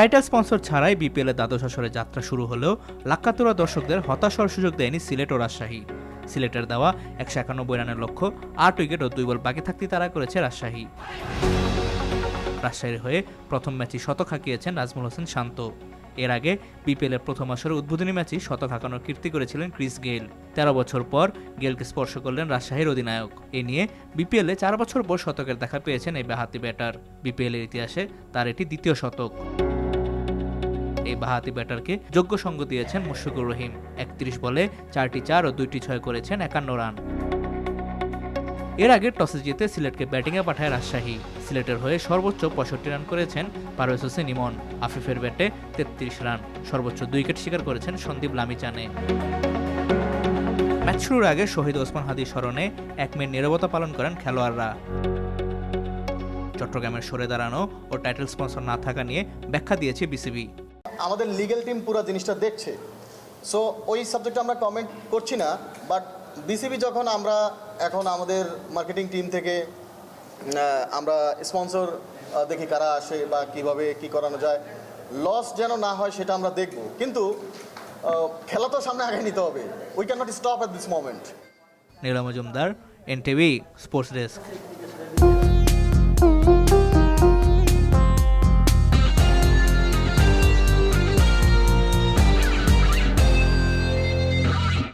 Title sponsor ছাড়াই BPL এর দ্বাদশ আসরে যাত্রা শুরু হলেও লাক্কাতুরা দর্শকদের হতাশ হওয়ার সুযোগ দেয়নি সিলেট ও রাজশাহী। সিলেটের দেওয়া 191 রানের লক্ষ্য 8 উইকেট ও 2 বল বাকি থাকতেই তাড়া করেছে রাজশাহী। রাজশাহীর হয়ে প্রথম ম্যাচই শতক হাঁকিয়েছেন নাজমুল হোসেন শান্ত। এর আগে বিপিএল এর প্রথম আসরে উদ্বোধনী ম্যাচই শতক হাঁকানোর কীর্তি করেছিলেন ক্রিস গেইল। 13 বছর পর গেইলকে স্পর্শ করলেন রাজশাহীর অধিনায়ক। এ নিয়ে বিপিএলে 4 বছর পর শতকের দেখা পেয়েছেন এই বাঁহাতি ব্যাটার। বিপিএল এর ইতিহাসে তার এটি দ্বিতীয় শতক। এই বাঁহাতি ব্যাটারকে যোগ্য সঙ্গ দিয়েছেন মুশফিকুর রহিম। 31 বলে 4টি 4 ও 2টি 6 করেছেন 51 রান। এর আগে টসে জিতে সিলেটকে ব্যাটিংয়ে পাঠায় রাজশাহী। সিলেটের হয়ে সর্বোচ্চ 65 রান করেছেন পারভেজ হোসেন ইমন। আফিফের ব্যাটে 33 রান। সর্বোচ্চ 2 উইকেট শিকার করেছেন সন্দীপ লামিচানে। ম্যাচ শুরুর আগে শহীদ ওসমান হাদির স্মরণে 1 মিনিট নীরবতা পালন করেন খেলোয়াড়রা। চট্টগ্রামের সরে দাঁড়ানো ও টাইটেল স্পন্সর না থাকা নিয়ে ব্যাখ্যা দিয়েছে বিসিবি। আমাদের লিগ্যাল টিম পুরো জিনিসটা দেখছে, সো ওই সাবজেক্টে আমরা কমেন্ট করছি না। বাট বিসিবি যখন আমরা এখন আমাদের মার্কেটিং টিম থেকে আমরা স্পন্সর দেখি কারা আসে বা কিভাবে কি করানো যায়, লস যেন না হয় সেটা আমরা দেখব। কিন্তু খেলা তো সামনে আগে নিতে হবে। We can not stop at this moment. Nila Majumdar, NTV sports desk.